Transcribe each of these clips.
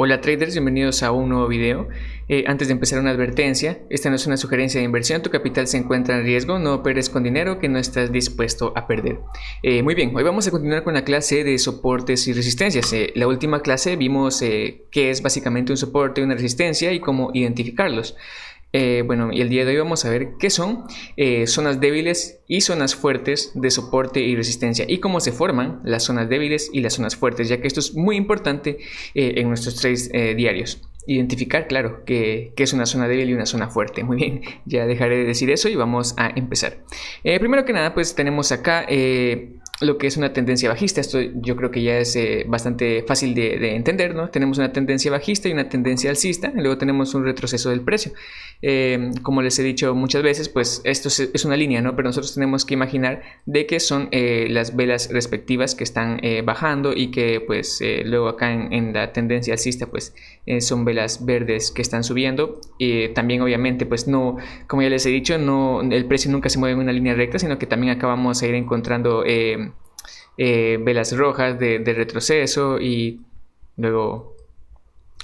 Hola traders, bienvenidos a un nuevo video. Antes de empezar, una advertencia: esta no es una sugerencia de inversión, tu capital se encuentra en riesgo, no operes con dinero que no estás dispuesto a perder. Muy bien, hoy vamos a continuar con la clase de soportes y resistencias. La última clase vimos qué es básicamente un soporte y una resistencia y cómo identificarlos. Bueno, y el día de hoy vamos a ver qué son zonas débiles y zonas fuertes de soporte y resistencia, y cómo se forman las zonas débiles y las zonas fuertes, ya que esto es muy importante en nuestros trades diarios. Identificar, claro, qué es una zona débil y una zona fuerte. Muy bien, ya dejaré de decir eso y vamos a empezar. Primero que nada, pues tenemos acá lo que es una tendencia bajista. Esto yo creo que ya es bastante fácil de entender, ¿no? Tenemos una tendencia bajista y una tendencia alcista, y luego tenemos un retroceso del precio. Como les he dicho muchas veces, pues esto es una línea, ¿no? Pero nosotros tenemos que imaginar de que son las velas respectivas que están bajando, y que pues luego acá en la tendencia alcista pues son velas verdes que están subiendo. También obviamente pues no, como ya les he dicho, no, el precio nunca se mueve en una línea recta, sino que también acá vamos a ir encontrando velas rojas de retroceso, y luego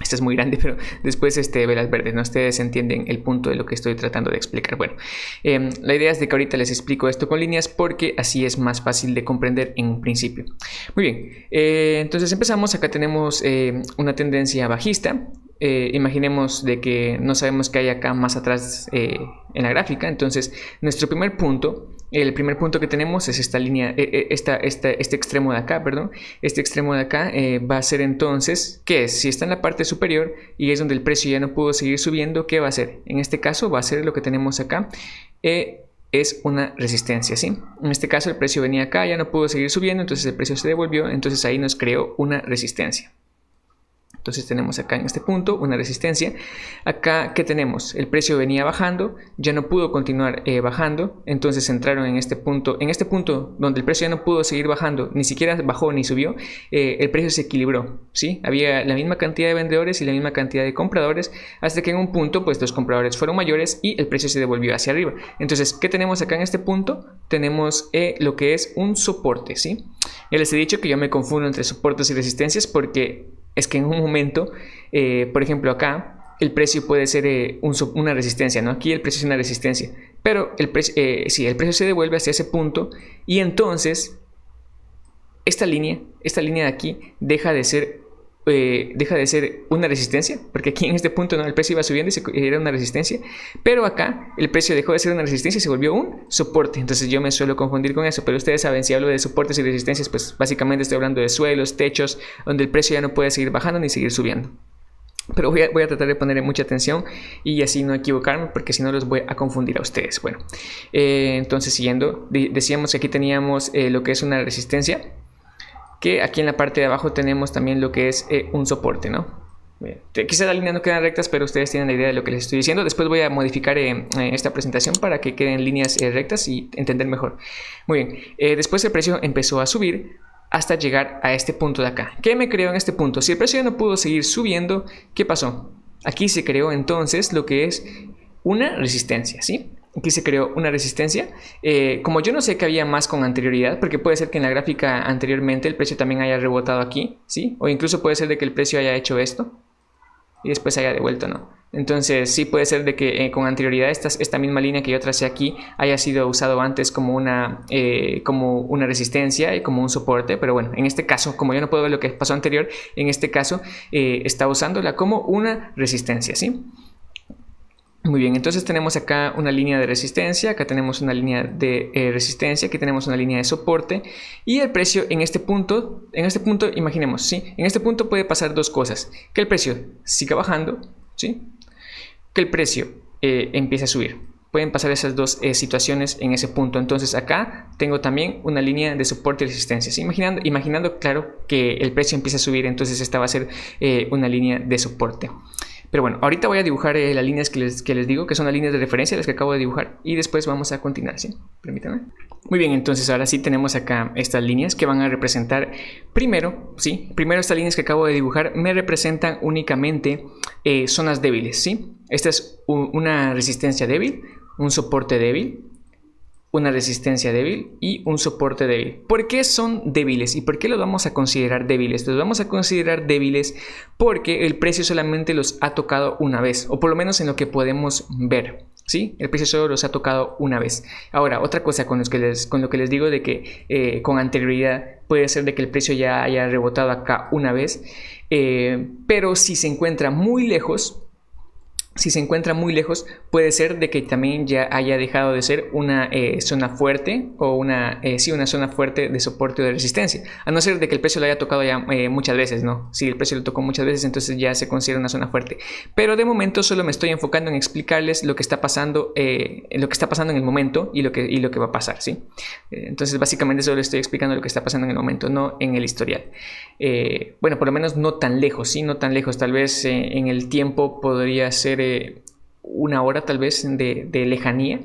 esta es muy grande, pero después velas verdes, ¿no? Ustedes entienden el punto de lo que estoy tratando de explicar. Bueno, la idea es de que ahorita les explico esto con líneas, porque así es más fácil de comprender en un principio. Muy bien, entonces empezamos. Acá tenemos una tendencia bajista. Imaginemos de que no sabemos qué hay acá más atrás en la gráfica. Entonces nuestro primer punto, el primer punto que tenemos es esta línea, este extremo de acá, perdón. Este extremo de acá va a ser entonces, ¿qué es? Si está en la parte superior y es donde el precio ya no pudo seguir subiendo, ¿qué va a ser? En este caso va a ser lo que tenemos acá. Es una resistencia, ¿sí? En este caso el precio venía acá, ya no pudo seguir subiendo, entonces el precio se devolvió, entonces ahí nos creó una resistencia. Entonces tenemos acá en este punto una resistencia. Acá, ¿qué tenemos? El precio venía bajando, ya no pudo continuar bajando, entonces entraron en este punto donde el precio ya no pudo seguir bajando, ni siquiera bajó ni subió. El precio se equilibró, ¿sí? Había la misma cantidad de vendedores y la misma cantidad de compradores, hasta que en un punto pues los compradores fueron mayores y el precio se devolvió hacia arriba. Entonces, ¿qué tenemos acá en este punto? Tenemos lo que es un soporte, ¿sí? Ya les he dicho que yo me confundo entre soportes y resistencias, porque es que en un momento, por ejemplo acá, el precio puede ser una resistencia, ¿no? Aquí el precio es una resistencia, pero el precio se devuelve hacia ese punto, y entonces esta línea de aquí deja de ser una resistencia, porque aquí en este punto, ¿no?, el precio iba subiendo y era una resistencia, pero acá el precio dejó de ser una resistencia y se volvió un soporte. Entonces yo me suelo confundir con eso, pero ustedes saben, si hablo de soportes y resistencias, pues básicamente estoy hablando de suelos, techos, donde el precio ya no puede seguir bajando ni seguir subiendo. Pero voy a tratar de ponerle mucha atención y así no equivocarme, porque si no los voy a confundir a ustedes. Bueno, entonces siguiendo, decíamos que aquí teníamos lo que es una resistencia, que aquí en la parte de abajo tenemos también lo que es un soporte, ¿no? Quizás las líneas no quedan rectas, pero ustedes tienen la idea de lo que les estoy diciendo. Después voy a modificar esta presentación para que queden líneas rectas y entender mejor. Muy bien, después el precio empezó a subir hasta llegar a este punto de acá. ¿Qué me creó en este punto? Si el precio ya no pudo seguir subiendo, ¿qué pasó? Aquí se creó entonces lo que es una resistencia, ¿sí? Aquí se creó una resistencia. Como yo no sé qué había más con anterioridad, porque puede ser que en la gráfica anteriormente el precio también haya rebotado aquí, ¿sí? O incluso puede ser de que el precio haya hecho esto y después haya devuelto, ¿no? Entonces sí puede ser de que con anterioridad esta misma línea que yo tracé aquí haya sido usado antes como una resistencia y como un soporte. Pero bueno, en este caso, como yo no puedo ver lo que pasó anterior, en este caso está usándola como una resistencia, ¿sí? Muy bien, entonces tenemos acá una línea de resistencia, acá tenemos una línea de resistencia, aquí tenemos una línea de soporte, y el precio en este punto, imaginemos, ¿sí? En este punto puede pasar dos cosas: que el precio siga bajando, ¿sí?, que el precio empiece a subir. Pueden pasar esas dos situaciones en ese punto. Entonces acá tengo también una línea de soporte y resistencia, ¿sí? Imaginando, claro, que el precio empieza a subir, entonces esta va a ser una línea de soporte. Pero bueno, ahorita voy a dibujar las líneas que les digo, que son las líneas de referencia, las que acabo de dibujar, y después vamos a continuar, ¿sí? Permítanme. Muy bien, entonces ahora sí tenemos acá estas líneas que van a representar primero, ¿sí? Primero estas líneas que acabo de dibujar me representan únicamente zonas débiles, ¿sí? Esta es una resistencia débil, un soporte débil, una resistencia débil y un soporte débil. ¿Por qué son débiles y por qué los vamos a considerar débiles? Los vamos a considerar débiles porque el precio solamente los ha tocado una vez, o por lo menos en lo que podemos ver, ¿sí? El precio solo los ha tocado una vez. Ahora, otra cosa con lo que les digo de que con anterioridad puede ser de que el precio ya haya rebotado acá una vez, pero si se encuentra muy lejos, puede ser de que también ya haya dejado de ser una zona fuerte o una zona fuerte de soporte o de resistencia. A no ser de que el precio lo haya tocado ya muchas veces, ¿no? Si el precio lo tocó muchas veces, entonces ya se considera una zona fuerte. Pero de momento solo me estoy enfocando en explicarles lo que está pasando, en el momento y lo que va a pasar, ¿sí? Entonces básicamente solo estoy explicando lo que está pasando en el momento, no en el historial. Bueno, por lo menos no tan lejos, ¿sí? No tan lejos. Tal vez en el tiempo podría ser una hora tal vez de lejanía.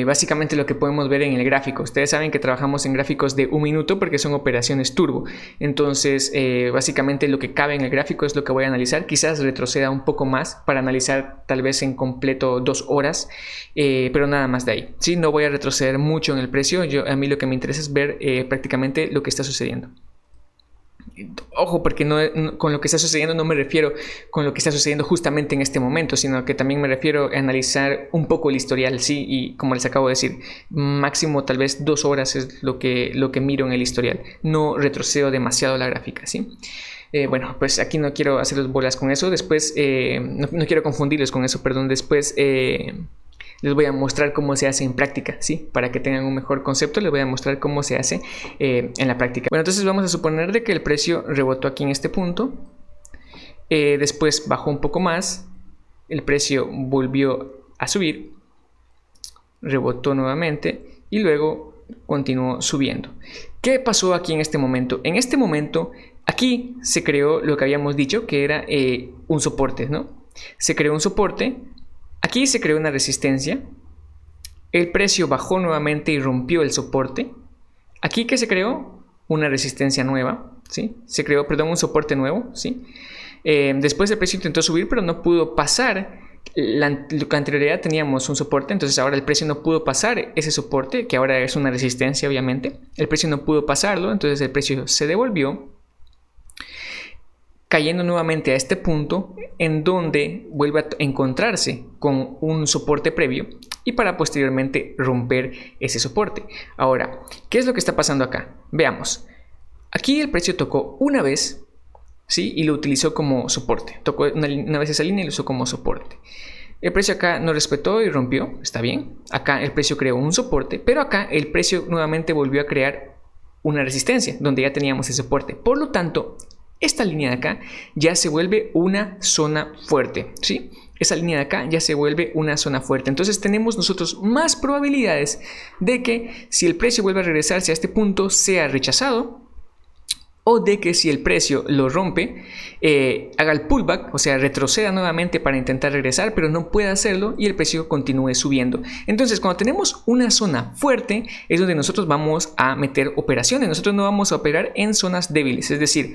Básicamente lo que podemos ver en el gráfico. Ustedes saben que trabajamos en gráficos de un minuto porque son operaciones turbo. Entonces básicamente lo que cabe en el gráfico es lo que voy a analizar. Quizás retroceda un poco más para analizar tal vez en completo 2 horas, pero nada más de ahí, ¿sí? No voy a retroceder mucho en el precio. A mí lo que me interesa es ver prácticamente lo que está sucediendo. Ojo, porque con lo que está sucediendo no me refiero con lo que está sucediendo justamente en este momento, sino que también me refiero a analizar un poco el historial, sí, y como les acabo de decir, máximo tal vez 2 horas es lo que miro en el historial, no retrocedo demasiado la gráfica, sí. Bueno, pues aquí no quiero hacerlos bolas con eso, después, no quiero confundirlos con eso, perdón, después les voy a mostrar cómo se hace en práctica, ¿sí? Para que tengan un mejor concepto, les voy a mostrar cómo se hace en la práctica. Bueno, entonces vamos a suponer de que el precio rebotó aquí en este punto. Después bajó un poco más. El precio volvió a subir. Rebotó nuevamente. Y luego continuó subiendo. ¿Qué pasó aquí en este momento? En este momento, aquí se creó lo que habíamos dicho, que era un soporte, ¿no? Se creó un soporte. Aquí se creó una resistencia, el precio bajó nuevamente y rompió el soporte. Aquí que se creó una resistencia nueva, ¿sí? Se creó, perdón, un soporte nuevo, ¿sí? Después el precio intentó subir, pero no pudo pasar. Lo que anterioridad teníamos un soporte, entonces ahora el precio no pudo pasar ese soporte, que ahora es una resistencia obviamente. El precio no pudo pasarlo, entonces el precio se devolvió, cayendo nuevamente a este punto en donde vuelve a encontrarse con un soporte previo y para posteriormente romper ese soporte. Ahora, ¿qué es lo que está pasando acá? Veamos. Aquí el precio tocó una vez, ¿sí? Y lo utilizó como soporte. Tocó una vez esa línea y lo usó como soporte. El precio acá no respetó y rompió, está bien. Acá el precio creó un soporte, pero acá el precio nuevamente volvió a crear una resistencia donde ya teníamos ese soporte. Por lo tanto, esta línea de acá ya se vuelve una zona fuerte, ¿sí? Esa línea de acá ya se vuelve una zona fuerte. Entonces tenemos nosotros más probabilidades de que si el precio vuelve a regresarse a este punto sea rechazado, o de que si el precio lo rompe, haga el pullback, o sea, retroceda nuevamente para intentar regresar, pero no puede hacerlo y el precio continúe subiendo. Entonces, cuando tenemos una zona fuerte, es donde nosotros vamos a meter operaciones. Nosotros no vamos a operar en zonas débiles, es decir,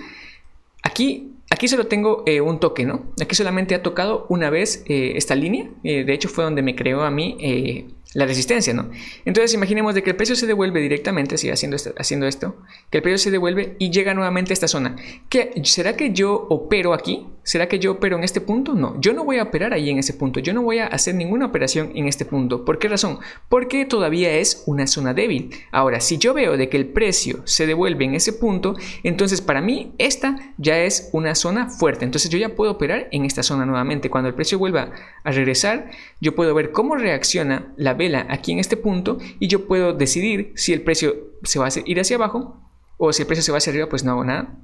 aquí solo tengo un toque, ¿no? Aquí solamente ha tocado una vez esta línea. De hecho, fue donde me creó a mí la resistencia, ¿no? Entonces, imaginemos de que el precio se devuelve directamente, sigue haciendo esto, que el precio se devuelve y llega nuevamente a esta zona. ¿Será que yo opero aquí? ¿Será que yo opero en este punto? No, yo no voy a operar ahí en ese punto. Yo no voy a hacer ninguna operación en este punto. ¿Por qué razón? Porque todavía es una zona débil. Ahora, si yo veo de que el precio se devuelve en ese punto, entonces para mí esta ya es una zona fuerte. Entonces yo ya puedo operar en esta zona nuevamente. Cuando el precio vuelva a regresar, yo puedo ver cómo reacciona la vela aquí en este punto y yo puedo decidir si el precio se va a ir hacia abajo o si el precio se va hacia arriba, pues no hago nada.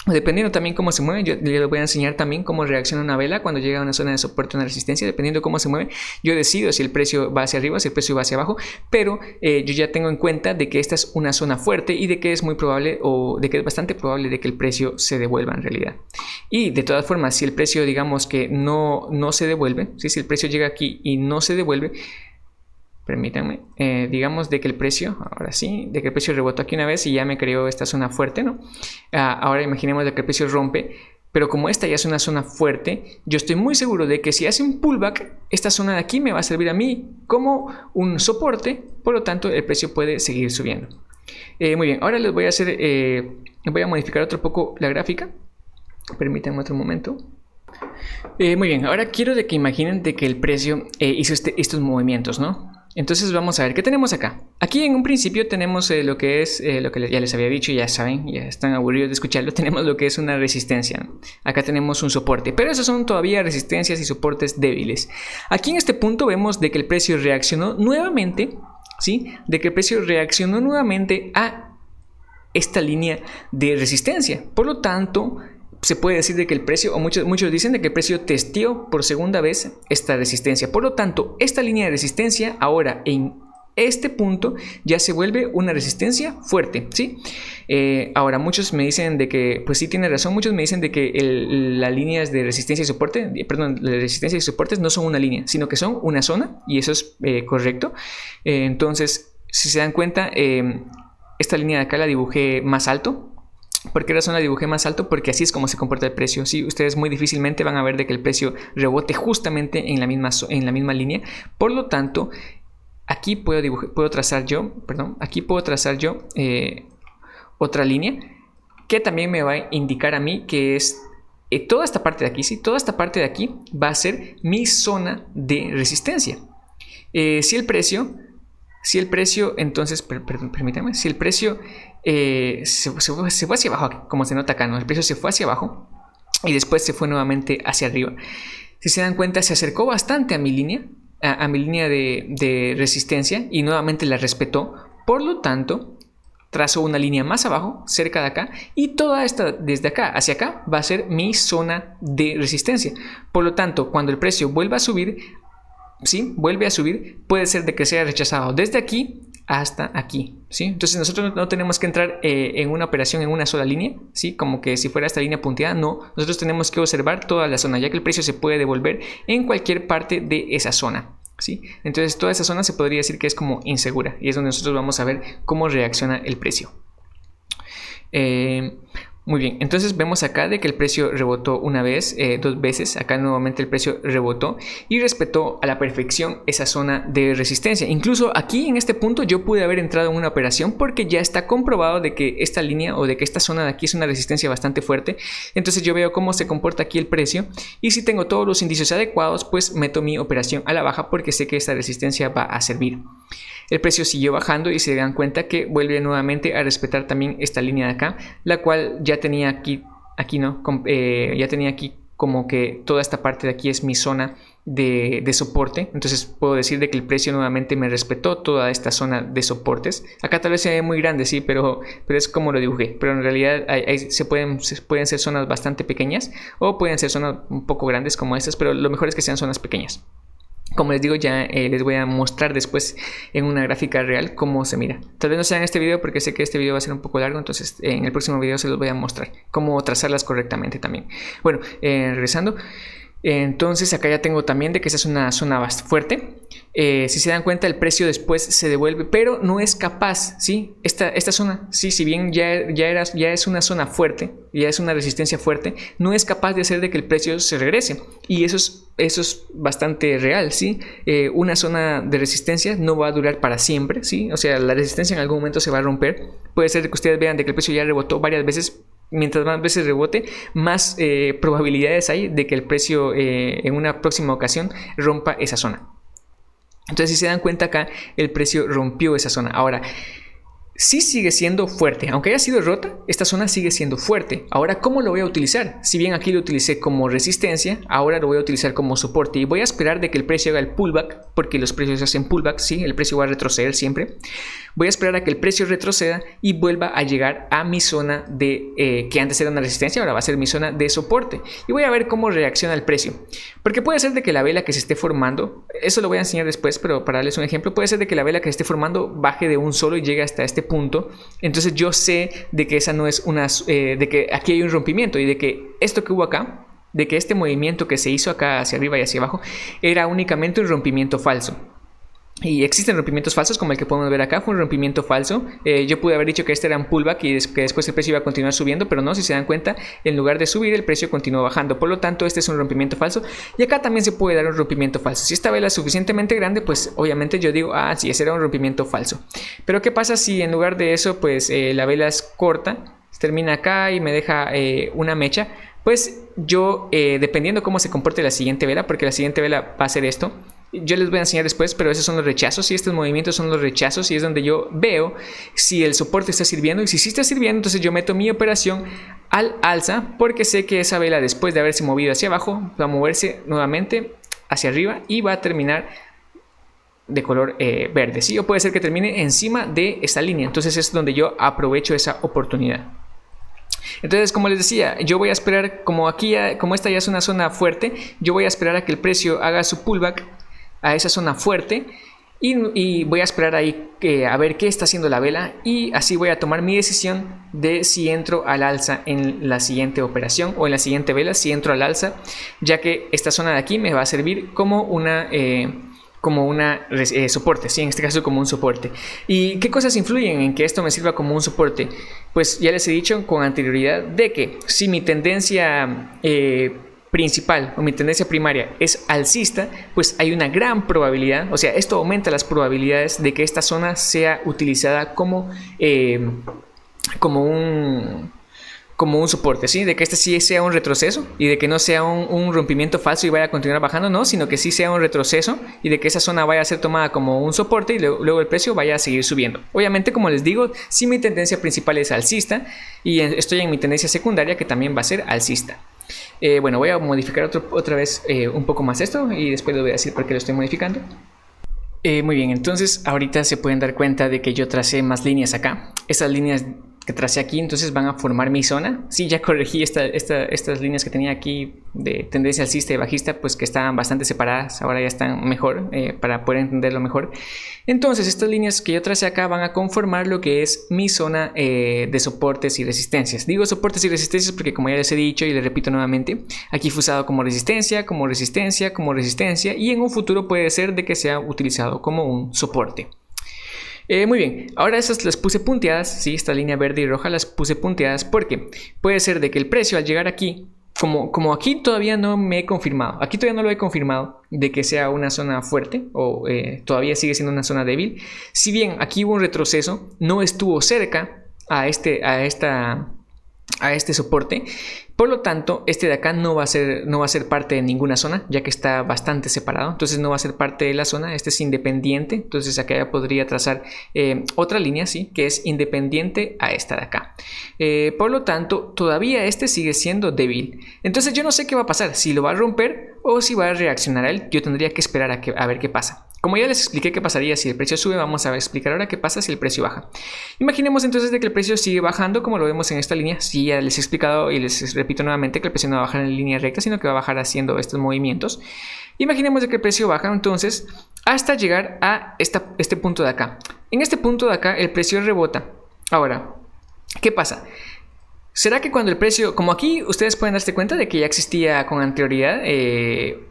Dependiendo también cómo se mueve, yo les voy a enseñar también cómo reacciona una vela cuando llega a una zona de soporte o una resistencia. Dependiendo de cómo se mueve, yo decido si el precio va hacia arriba o si el precio va hacia abajo, pero yo ya tengo en cuenta de que esta es una zona fuerte y de que es muy probable o de que es bastante probable de que el precio se devuelva en realidad. Y de todas formas, si el precio digamos que no se devuelve, ¿sí? Si el precio llega aquí y no se devuelve, permítanme, digamos de que el precio, ahora sí, de que el precio rebotó aquí una vez y ya me creó esta zona fuerte, ¿no? Ahora imaginemos de que el precio rompe Pero como esta ya es una zona fuerte, yo estoy muy seguro de que si hace un pullback, esta zona de aquí me va a servir a mí como un soporte, por lo tanto el precio puede seguir subiendo. Muy bien, ahora les voy a hacer, voy a modificar otro poco la gráfica. Permítanme otro momento. Muy bien, ahora quiero de que imaginen de que el precio hizo estos movimientos, ¿no? Entonces vamos a ver, ¿qué tenemos acá? Aquí en un principio tenemos lo que es, lo que ya les había dicho, ya saben, ya están aburridos de escucharlo, tenemos lo que es una resistencia, ¿no? Acá tenemos un soporte, pero esos son todavía resistencias y soportes débiles. Aquí en este punto vemos de que el precio reaccionó nuevamente, ¿sí? De que el precio reaccionó nuevamente a esta línea de resistencia. Por lo tanto, se puede decir de que el precio, o muchos dicen de que el precio testeó por segunda vez esta resistencia. Por lo tanto, esta línea de resistencia ahora en este punto ya se vuelve una resistencia fuerte, ¿sí? Ahora muchos me dicen de que, pues sí tiene razón, muchos me dicen de que las líneas de resistencia y soporte, perdón, las resistencias y soportes no son una línea, sino que son una zona, y eso es correcto. Entonces, si se dan cuenta, esta línea de acá la dibujé más alto. ¿Por qué razón la dibujé más alto? Porque así es como se comporta el precio. ¿Sí? Ustedes muy difícilmente van a ver de que el precio rebote justamente en la misma línea. Por lo tanto, aquí puedo trazar yo otra línea que también me va a indicar a mí que es toda esta parte de aquí. ¿Sí? Toda esta parte de aquí va a ser mi zona de resistencia. Si el precio, entonces, permítame, si el precio se fue hacia abajo, como se nota acá, ¿no? El precio se fue hacia abajo y después se fue nuevamente hacia arriba. Si se dan cuenta, se acercó bastante a mi línea, de resistencia, y nuevamente la respetó. Por lo tanto, trazo una línea más abajo, cerca de acá, y toda esta, desde acá hacia acá, va a ser mi zona de resistencia. Por lo tanto, cuando el precio vuelva a subir, ¿sí? Vuelve a subir, puede ser de que sea rechazado desde aquí hasta aquí, ¿sí? Entonces nosotros no tenemos que entrar en una operación en una sola línea, ¿sí? Como que si fuera esta línea punteada, no. Nosotros tenemos que observar toda la zona, ya que el precio se puede devolver en cualquier parte de esa zona, ¿sí? Entonces toda esa zona se podría decir que es como insegura, y es donde nosotros vamos a ver cómo reacciona el precio. Muy bien, entonces vemos acá de que el precio rebotó una vez, dos veces. Acá nuevamente el precio rebotó y respetó a la perfección esa zona de resistencia. Incluso aquí en este punto yo pude haber entrado en una operación porque ya está comprobado de que esta línea o de que esta zona de aquí es una resistencia bastante fuerte. Entonces yo veo cómo se comporta aquí el precio, y si tengo todos los indicios adecuados, pues meto mi operación a la baja porque sé que esta resistencia va a servir. El precio siguió bajando y se dan cuenta que vuelve nuevamente a respetar también esta línea de acá, la cual ya tenía aquí no, ya tenía aquí como que toda esta parte de aquí es mi zona de soporte. Entonces puedo decir de que el precio nuevamente me respetó toda esta zona de soportes. Acá tal vez se ve muy grande, sí, pero es como lo dibujé. Pero en realidad pueden ser zonas bastante pequeñas, o pueden ser zonas un poco grandes como estas, pero lo mejor es que sean zonas pequeñas. Como les digo, ya les voy a mostrar después en una gráfica real cómo se mira. Tal vez no sea en este video porque sé que este video va a ser un poco largo, entonces en el próximo video se los voy a mostrar cómo trazarlas correctamente también. Bueno, regresando. Entonces acá ya tengo también de que esa es una zona bastante fuerte. Si se dan cuenta, el precio después se devuelve, pero no es capaz, ¿sí? Esta zona, ¿sí? Si bien ya es una zona fuerte, ya es una resistencia fuerte, no es capaz de hacer de que el precio se regrese. Y eso es bastante real, ¿sí? Una zona de resistencia no va a durar para siempre, ¿sí? O sea, la resistencia en algún momento se va a romper. Puede ser que ustedes vean de que el precio ya rebotó varias veces. Mientras más veces rebote, más probabilidades hay de que el precio en una próxima ocasión rompa esa zona. Entonces, si se dan cuenta acá, el precio rompió esa zona. Ahora, sí sigue siendo fuerte. Aunque haya sido rota, esta zona sigue siendo fuerte. Ahora, ¿cómo lo voy a utilizar? Si bien aquí lo utilicé como resistencia, ahora lo voy a utilizar como soporte. Y voy a esperar de que el precio haga el pullback, porque los precios hacen pullback, ¿sí? El precio va a retroceder siempre. Voy a esperar a que el precio retroceda y vuelva a llegar a mi zona de que antes era una resistencia, ahora va a ser mi zona de soporte. Y voy a ver cómo reacciona el precio. Porque puede ser de que la vela que se esté formando, eso lo voy a enseñar después, pero para darles un ejemplo, puede ser de que la vela que se esté formando baje de un solo y llegue hasta este punto. Entonces yo sé de que esa no es una, de que aquí hay un rompimiento, y de que esto que hubo acá, de que este movimiento que se hizo acá hacia arriba y hacia abajo, era únicamente un rompimiento falso. Y existen rompimientos falsos como el que podemos ver acá, fue un rompimiento falso. Yo pude haber dicho que este era un pullback y que después el precio iba a continuar subiendo, pero no, si se dan cuenta, en lugar de subir el precio continuó bajando. Por lo tanto, este es un rompimiento falso. Y acá también se puede dar un rompimiento falso. Si esta vela es suficientemente grande, pues obviamente yo digo, ah, sí, ese era un rompimiento falso. Pero ¿qué pasa si en lugar de eso, pues la vela es corta, termina acá y me deja una mecha? Pues yo, dependiendo cómo se comporte la siguiente vela, porque la siguiente vela va a ser esto, yo les voy a enseñar después, pero esos son los rechazos y estos movimientos son los rechazos y es donde yo veo si el soporte está sirviendo, y si sí está sirviendo, entonces yo meto mi operación al alza porque sé que esa vela, después de haberse movido hacia abajo, va a moverse nuevamente hacia arriba y va a terminar de color verde, ¿sí? O puede ser que termine encima de esta línea, entonces es donde yo aprovecho esa oportunidad. Entonces, como les decía, yo voy a esperar, como esta ya es una zona fuerte, yo voy a esperar a que el precio haga su pullback a esa zona fuerte y voy a esperar ahí a ver qué está haciendo la vela, y así voy a tomar mi decisión de si entro al alza en la siguiente operación o en la siguiente vela, si entro al alza, ya que esta zona de aquí me va a servir como una soporte, ¿sí? En este caso como un soporte. ¿Y qué cosas influyen en que esto me sirva como un soporte? Pues ya les he dicho con anterioridad de que si mi tendencia principal o mi tendencia primaria es alcista, pues hay una gran probabilidad, o sea, esto aumenta las probabilidades de que esta zona sea utilizada como un soporte, ¿sí? De que este sí sea un retroceso y de que no sea un rompimiento falso y vaya a continuar bajando, no, sino que sí sea un retroceso y de que esa zona vaya a ser tomada como un soporte y luego el precio vaya a seguir subiendo. Obviamente, como les digo, si mi tendencia principal es alcista y estoy en mi tendencia secundaria que también va a ser alcista. Bueno, voy a modificar otra vez un poco más esto y después les voy a decir por qué lo estoy modificando. Muy bien, entonces ahorita se pueden dar cuenta de que yo tracé más líneas acá. Estas líneas que tracé aquí entonces van a formar mi zona. Sí, ya corregí estas líneas que tenía aquí de tendencia alcista y bajista, pues que estaban bastante separadas, ahora ya están mejor para poder entenderlo mejor. Entonces estas líneas que yo tracé acá van a conformar lo que es mi zona de soportes y resistencias. Digo soportes y resistencias porque, como ya les he dicho y les repito nuevamente, aquí fue usado como resistencia, como resistencia, como resistencia, y en un futuro puede ser de que sea utilizado como un soporte. Muy bien, ahora esas las puse punteadas, ¿sí? Esta línea verde y roja las puse punteadas porque puede ser de que el precio al llegar aquí, como aquí todavía no me he confirmado, aquí todavía no lo he confirmado de que sea una zona fuerte o todavía sigue siendo una zona débil. Si bien aquí hubo un retroceso, no estuvo cerca a este soporte. Por lo tanto, este de acá no va a ser parte de ninguna zona, ya que está bastante separado. Entonces no va a ser parte de la zona. Este es independiente. Entonces acá ya podría trazar otra línea, ¿sí? Que es independiente a esta de acá. Por lo tanto, todavía este sigue siendo débil. Entonces yo no sé qué va a pasar, si lo va a romper o si va a reaccionar a él. Yo tendría que esperar a ver qué pasa. Como ya les expliqué qué pasaría si el precio sube, vamos a explicar ahora qué pasa si el precio baja. Imaginemos entonces de que el precio sigue bajando, como lo vemos en esta línea. Sí, ya les he explicado y les repito nuevamente que el precio no va a bajar en línea recta, sino que va a bajar haciendo estos movimientos. Imaginemos de que el precio baja entonces hasta llegar a este punto de acá. En este punto de acá el precio rebota. Ahora, ¿qué pasa? ¿Será que cuando el precio, como aquí ustedes pueden darse cuenta de que ya existía con anterioridad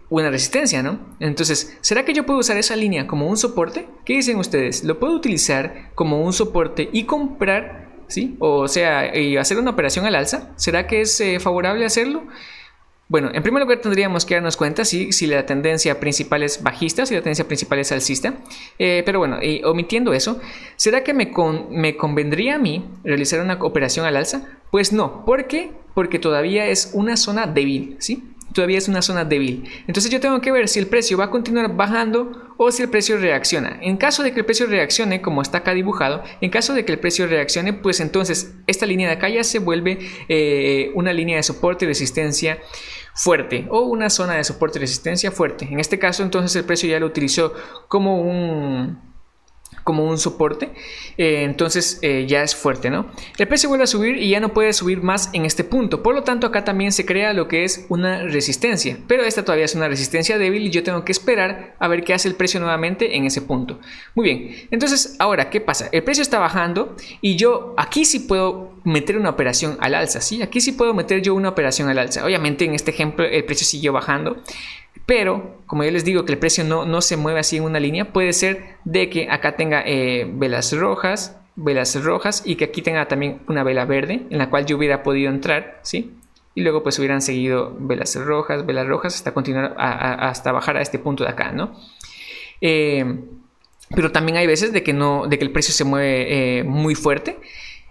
una resistencia, ¿no? Entonces, ¿será que yo puedo usar esa línea como un soporte? ¿Qué dicen ustedes? ¿Lo puedo utilizar como un soporte y comprar, ¿sí? O sea, y hacer una operación al alza? ¿Será que es favorable hacerlo? Bueno, en primer lugar tendríamos que darnos cuenta si la tendencia principal es bajista, si la tendencia principal es alcista. Pero bueno, omitiendo eso, ¿será que me convendría a mí realizar una operación al alza? Pues no. ¿Por qué? Porque todavía es una zona débil, ¿sí? Todavía es una zona débil. Entonces yo tengo que ver si el precio va a continuar bajando o si el precio reacciona. En caso de que el precio reaccione, como está acá dibujado, en caso de que el precio reaccione, pues entonces esta línea de acá ya se vuelve una línea de soporte y resistencia fuerte o una zona de soporte y resistencia fuerte. En este caso entonces el precio ya lo utilizó como un soporte, entonces ya es fuerte, ¿no? El precio vuelve a subir y ya no puede subir más en este punto, por lo tanto acá también se crea lo que es una resistencia, pero esta todavía es una resistencia débil y yo tengo que esperar a ver qué hace el precio nuevamente en ese punto. Muy bien, entonces ahora, ¿qué pasa? El precio está bajando y yo aquí sí puedo meter una operación al alza, ¿sí? Aquí sí puedo meter yo una operación al alza. Obviamente en este ejemplo el precio siguió bajando. Pero, como yo les digo que el precio no se mueve así en una línea, puede ser de que acá tenga velas rojas y que aquí tenga también una vela verde en la cual yo hubiera podido entrar, ¿sí? Y luego pues hubieran seguido velas rojas hasta continuar hasta bajar a este punto de acá, ¿no? Pero también hay veces de que el precio se mueve muy fuerte.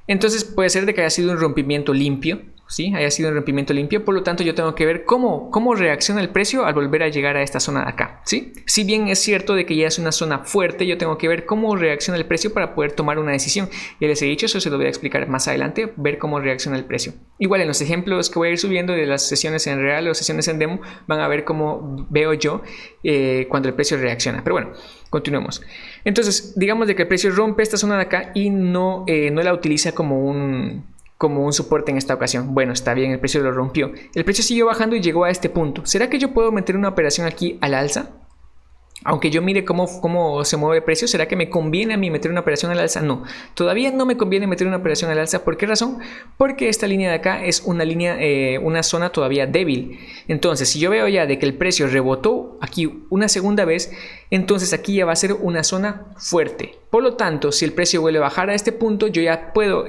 Entonces puede ser de que haya sido un rompimiento limpio, ¿sí? Haya sido un rompimiento limpio, por lo tanto yo tengo que ver cómo reacciona el precio al volver a llegar a esta zona de acá, ¿sí? Si bien es cierto de que ya es una zona fuerte, yo tengo que ver cómo reacciona el precio para poder tomar una decisión. Ya les he dicho, eso se lo voy a explicar más adelante, ver cómo reacciona el precio. Igual en los ejemplos que voy a ir subiendo de las sesiones en real o sesiones en demo, van a ver cómo veo yo cuando el precio reacciona. Pero bueno, continuemos. Entonces, digamos de que el precio rompe esta zona de acá y no la utiliza como un soporte en esta ocasión. Bueno, está bien, el precio lo rompió. El precio siguió bajando y llegó a este punto. ¿Será que yo puedo meter una operación aquí al alza? Aunque yo mire cómo se mueve el precio, ¿será que me conviene a mí meter una operación al alza? No, todavía no me conviene meter una operación al alza. ¿Por qué razón? Porque esta línea de acá es una línea, una zona todavía débil. Entonces, si yo veo ya de que el precio rebotó aquí una segunda vez, entonces aquí ya va a ser una zona fuerte. Por lo tanto, si el precio vuelve a bajar a este punto, yo ya puedo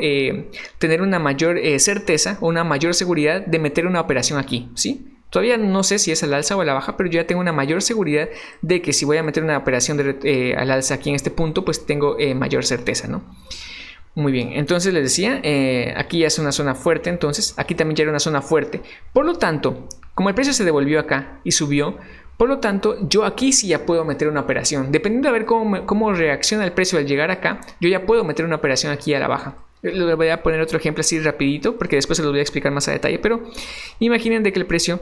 tener una mayor certeza o una mayor seguridad de meter una operación aquí, ¿sí? Todavía no sé si es al alza o a la baja, pero yo ya tengo una mayor seguridad de que si voy a meter una operación al alza aquí en este punto, pues tengo mayor certeza, ¿no? Muy bien, entonces les decía, aquí ya es una zona fuerte, entonces aquí también ya era una zona fuerte. Por lo tanto, como el precio se devolvió acá y subió, por lo tanto, yo aquí sí ya puedo meter una operación. Dependiendo de ver cómo reacciona el precio al llegar acá, yo ya puedo meter una operación aquí a la baja. Les voy a poner otro ejemplo así rapidito, porque después se los voy a explicar más a detalle, pero imaginen de que el precio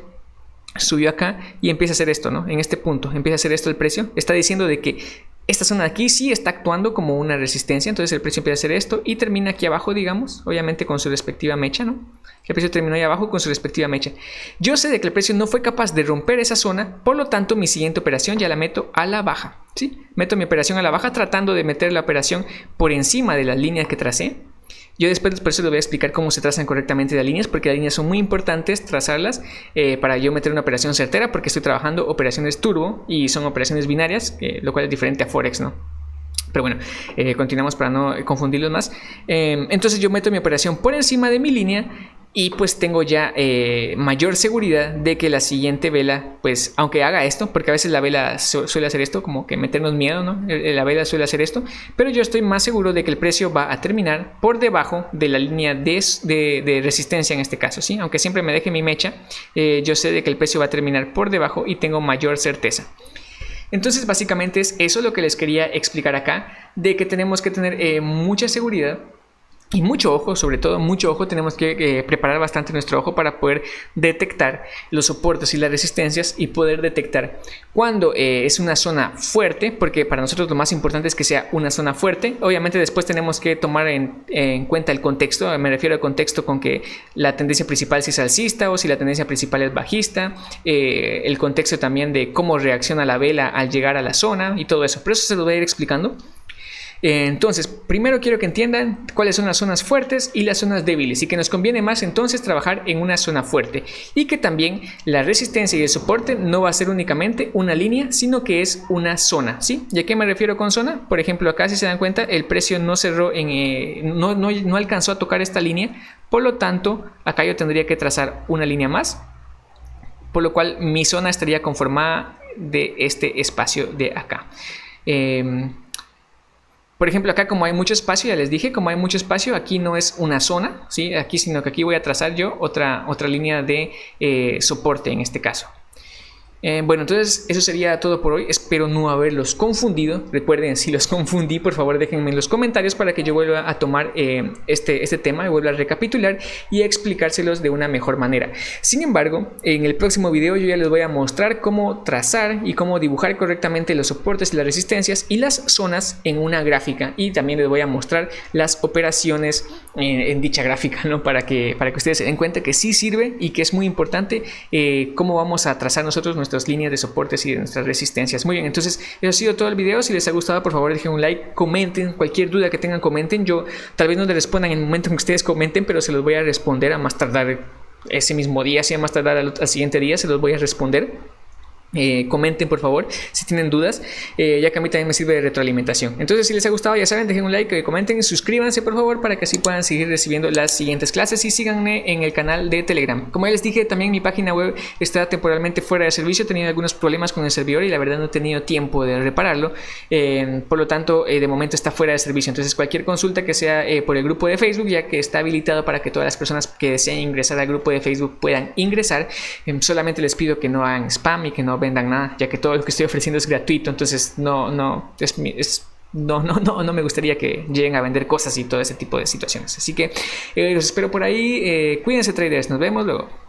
subió acá y empieza a hacer esto, ¿no? En este punto empieza a hacer esto el precio, está diciendo de que esta zona de aquí sí está actuando como una resistencia, entonces el precio empieza a hacer esto y termina aquí abajo, digamos, obviamente con su respectiva mecha, ¿no? El precio terminó ahí abajo con su respectiva mecha. Yo sé de que el precio no fue capaz de romper esa zona, por lo tanto mi siguiente operación ya la meto a la baja, ¿sí? Meto mi operación a la baja tratando de meter la operación por encima de las líneas que tracé. Yo después por eso les voy a explicar cómo se trazan correctamente las líneas, porque las líneas son muy importantes trazarlas para yo meter una operación certera, porque estoy trabajando operaciones turbo y son operaciones binarias, lo cual es diferente a Forex, ¿no? Pero bueno, continuamos para no confundirlos más. Entonces yo meto mi operación por encima de mi línea y pues tengo ya mayor seguridad de que la siguiente vela, pues aunque haga esto, porque a veces la vela suele hacer esto, como que meternos miedo, ¿no? La vela suele hacer esto, pero yo estoy más seguro de que el precio va a terminar por debajo de la línea de resistencia en este caso, ¿sí? Aunque siempre me deje mi mecha, yo sé de que el precio va a terminar por debajo y tengo mayor certeza. Entonces básicamente es eso lo que les quería explicar acá, de que tenemos que tener mucha seguridad y mucho ojo, sobre todo mucho ojo. Tenemos que preparar bastante nuestro ojo para poder detectar los soportes y las resistencias y poder detectar cuando es una zona fuerte, porque para nosotros lo más importante es que sea una zona fuerte. Obviamente después tenemos que tomar en cuenta el contexto. Me refiero al contexto con que la tendencia principal si es alcista o si la tendencia principal es bajista, el contexto también de cómo reacciona la vela al llegar a la zona y todo eso, pero eso se lo voy a ir explicando. Entonces, primero quiero que entiendan cuáles son las zonas fuertes y las zonas débiles y que nos conviene más entonces trabajar en una zona fuerte, y que también la resistencia y el soporte no va a ser únicamente una línea, sino que es una zona, ¿sí? ¿Y a qué me refiero con zona? Por ejemplo, acá si se dan cuenta el precio no cerró no alcanzó a tocar esta línea, por lo tanto acá yo tendría que trazar una línea más, por lo cual mi zona estaría conformada de este espacio de acá. Por ejemplo, acá como hay mucho espacio, ya les dije, como hay mucho espacio, aquí no es una zona, ¿sí? Aquí, sino que aquí voy a trazar yo otra línea de soporte en este caso. Bueno, entonces eso sería todo por hoy. Espero no haberlos confundido. Recuerden, si los confundí, por favor déjenme en los comentarios para que yo vuelva a tomar este tema y vuelva a recapitular y a explicárselos de una mejor manera. Sin embargo, en el próximo video yo ya les voy a mostrar cómo trazar y cómo dibujar correctamente los soportes y las resistencias y las zonas en una gráfica, y también les voy a mostrar las operaciones en dicha gráfica, ¿no? Para que ustedes se den cuenta que sí sirve y que es muy importante cómo vamos a trazar nosotros nuestras líneas de soportes y de nuestras resistencias. Muy bien, entonces eso ha sido todo el video. Si les ha gustado, por favor dejen un like, comenten, cualquier duda que tengan comenten. Yo tal vez no les respondan en el momento en que ustedes comenten, pero se los voy a responder a más tardar ese mismo día, si a más tardar al siguiente día se los voy a responder. Comenten por favor si tienen dudas, ya que a mí también me sirve de retroalimentación. Entonces, si les ha gustado, ya saben, dejen un like, comenten, suscríbanse por favor para que así puedan seguir recibiendo las siguientes clases, y síganme en el canal de Telegram. Como ya les dije, también mi página web está temporalmente fuera de servicio. He tenido algunos problemas con el servidor y la verdad no he tenido tiempo de repararlo, por lo tanto de momento está fuera de servicio. Entonces cualquier consulta que sea por el grupo de Facebook, ya que está habilitado para que todas las personas que deseen ingresar al grupo de Facebook puedan ingresar, solamente les pido que no hagan spam y que no vendan nada, ya que todo lo que estoy ofreciendo es gratuito. Entonces no me gustaría que lleguen a vender cosas y todo ese tipo de situaciones. Así que los espero por ahí. Cuídense, traders, nos vemos luego.